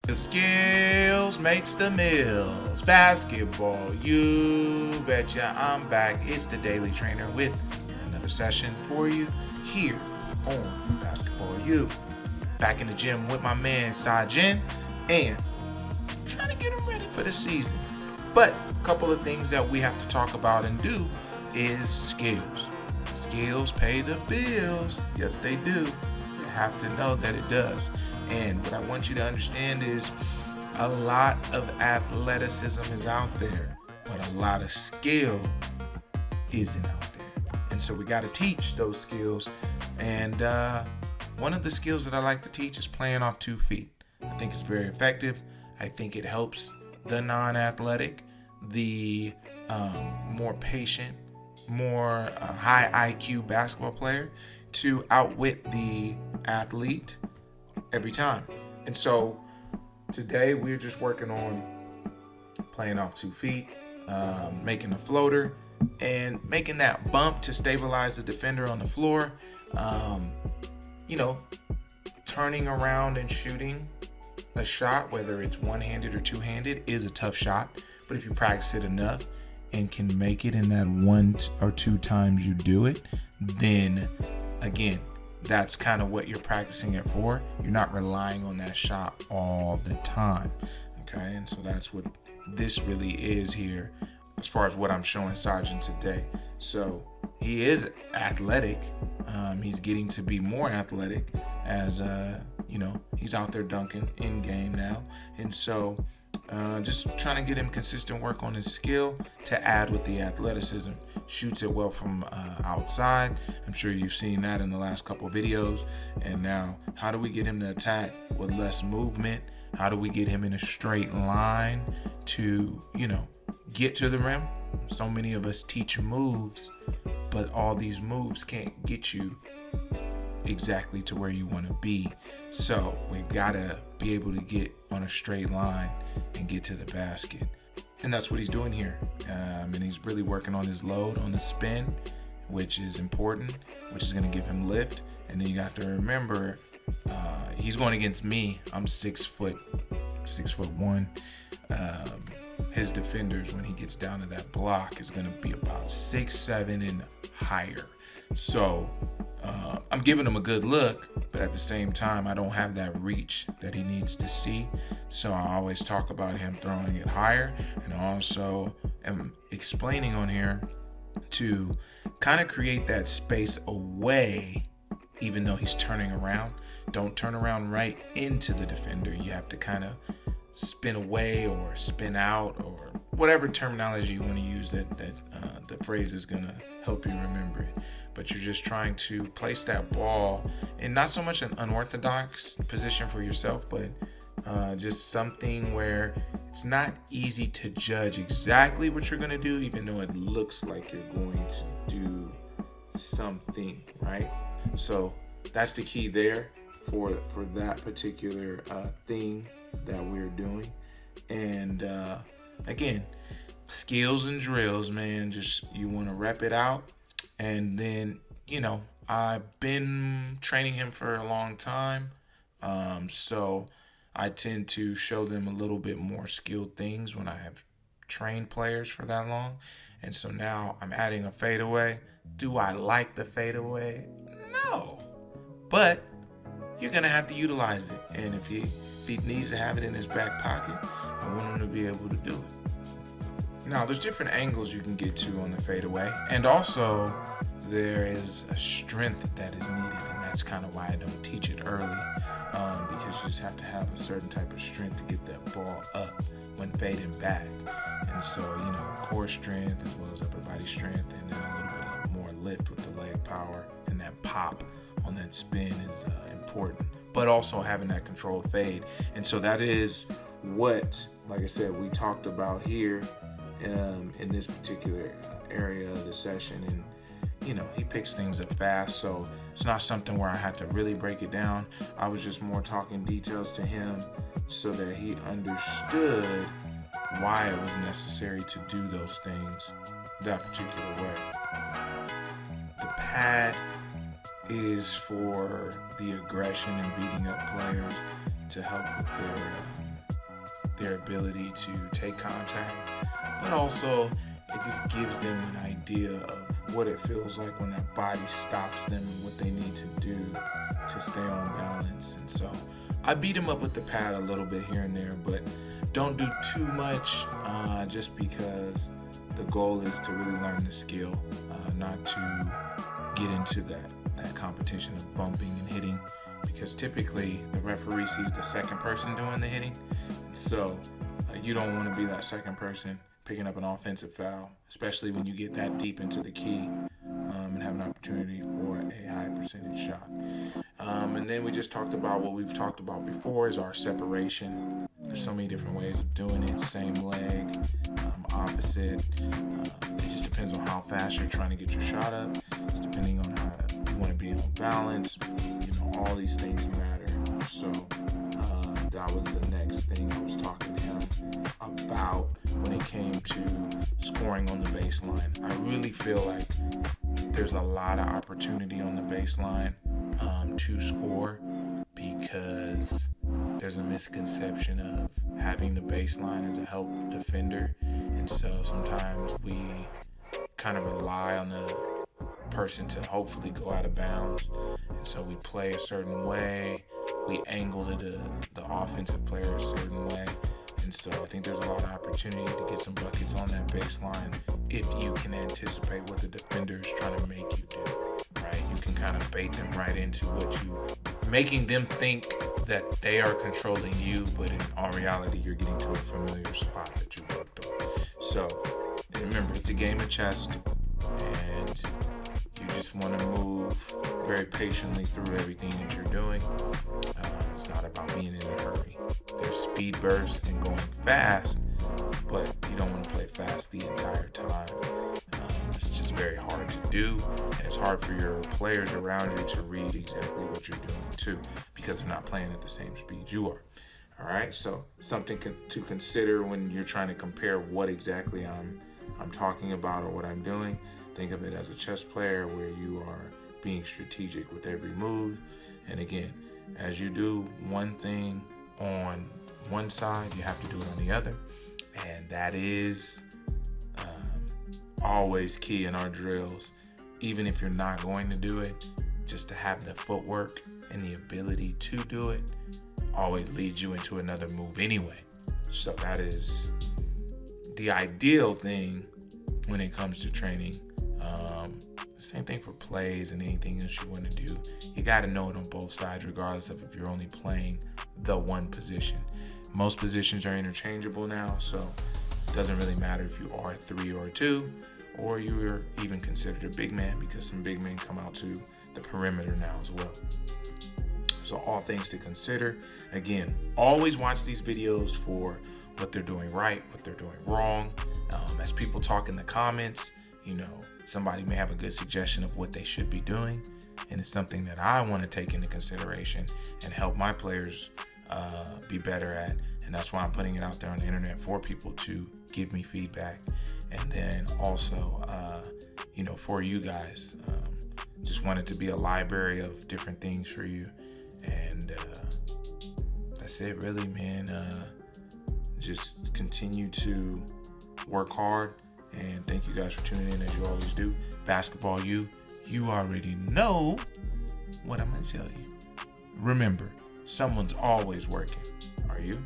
The skills makes the meals. Basketball, you betcha. I'm back. It's the Daily Trainer with another session for you here on Basketball U. Back in the gym with my man Sajin and trying to get him ready for the season. But a couple of things that we have to talk about and do is skills. Skills pay the bills. Yes, they do. You have to know that it does. And what I want you to understand is a lot of athleticism is out there, but a lot of skill isn't out there. And so we got to teach those skills. And one of the skills that I like to teach is playing off 2 feet. I think it's very effective. I think it helps the non-athletic, the more patient, more high IQ basketball player to outwit the athlete every time. And so today we're just working on playing off 2 feet, making a floater and making that bump to stabilize the defender on the floor. Turning around and shooting a shot, whether it's one-handed or two-handed, is a tough shot. But if you practice it enough and can make it in that 1 or 2 times you do it, then again, that's kind of what you're practicing it for. You're not relying on that shot all the time. Okay, and so that's what this really is here as far as what I'm showing Sajin today. So he is athletic. He's getting to be more athletic as he's out there dunking in game now. And so just trying to get him consistent work on his skill to add with the athleticism. Shoots it well from outside. I'm sure you've seen that in the last couple of videos. And now, how do we get him to attack with less movement? How do we get him in a straight line to, get to the rim? So many of us teach moves, but all these moves can't get you exactly to where you want to be. So we gotta be able to get on a straight line and get to the basket. And that's what he's doing here. And he's really working on his load on the spin, which is important, which is going to give him lift. And then you have to remember, he's going against me. I'm 6'1". His defenders, when he gets down to that block, is going to be about 6'7" and higher. So I'm giving him a good look, but at the same time, I don't have that reach that he needs to see. So I always talk about him throwing it higher, and I also am explaining on here to kind of create that space away, even though he's turning around. Don't turn around right into the defender. You have to kind of spin away or spin out, or whatever terminology you want to use that the phrase is going to help you remember it. But you're just trying to place that ball in not so much an unorthodox position for yourself, but just something where it's not easy to judge exactly what you're going to do, even though it looks like you're going to do something, right? So that's the key there for that particular thing that we're doing. And again, skills and drills, man, just you want to rep it out. And then, I've been training him for a long time. So I tend to show them a little bit more skilled things when I have trained players for that long. And so now I'm adding a fadeaway. Do I like the fadeaway? No. But you're going to have to utilize it. And if he needs to have it in his back pocket, I want him to be able to do it. Now, there's different angles you can get to on the fadeaway. And also, there is a strength that is needed. And that's kind of why I don't teach it early. Because you just have to have a certain type of strength to get that ball up when fading back. And so, core strength as well as upper body strength, and then a little bit of more lift with the leg power, and that pop on that spin is important. But also having that controlled fade. And so that is what, like I said, we talked about here in this particular area of the session. And he picks things up fast, so it's not something where I had to really break it down. I was just more talking details to him so that he understood why it was necessary to do those things that particular way. The pad is for the aggression and beating up players to help with their their ability to take contact, but also it just gives them an idea of what it feels like when that body stops them and what they need to do to stay on balance. And so I beat them up with the pad a little bit here and there, but don't do too much just because the goal is to really learn the skill, not to get into that competition of bumping and hitting, because typically the referee sees the second person doing the hitting. So you don't want to be that second person picking up an offensive foul, especially when you get that deep into the key and have an opportunity for a high percentage shot. And then we just talked about what we've talked about before is our separation. There's so many different ways of doing it. Same leg, opposite. It just depends on how fast you're trying to get your shot up. It's depending on how you want to be on balance. All these things matter. So that was the next thing I was talking to him about when it came to scoring on the baseline. I really feel like there's a lot of opportunity on the baseline to score, because there's a misconception of having the baseline as a help defender. And so sometimes we kind of rely on the person to hopefully go out of bounds. And so we play a certain way. We angle the offensive player a certain way. And so I think there's a lot of opportunity to get some buckets on that baseline if you can anticipate what the defender is trying to make you do, right? You can kind of bait them right into making them think that they are controlling you, but in all reality, you're getting to a familiar spot that you worked on. So remember, it's a game of chess, and you just want to move very patiently through everything that you're doing. It's not about being in a hurry. There's speed bursts and going fast, but you don't want to play fast the entire time. It's just very hard to do, and it's hard for your players around you to read exactly what you're doing too, because they're not playing at the same speed you are. All right, so something to consider when you're trying to compare what exactly I'm talking about or what I'm doing. Think of it as a chess player where you are being strategic with every move. And again, as you do one thing on one side, you have to do it on the other. And that is always key in our drills. Even if you're not going to do it, just to have the footwork and the ability to do it always leads you into another move anyway. So that is the ideal thing when it comes to training. Same thing for plays and anything else you want to do. You got to know it on both sides, regardless of if you're only playing the one position. Most positions are interchangeable now, so it doesn't really matter if you are a 3 or a 2, or you're even considered a big man, because some big men come out to the perimeter now as well. So all things to consider. Again, always watch these videos for what they're doing right, what they're doing wrong. As people talk in the comments, somebody may have a good suggestion of what they should be doing, and it's something that I want to take into consideration and help my players be better at. And that's why I'm putting it out there on the internet for people to give me feedback. And then also, for you guys, just want it to be a library of different things for you. And that's it really, man. Just continue to work hard. And thank you guys for tuning in as you always do. Basketball you already know what I'm going to tell you. Remember, someone's always working. Are you?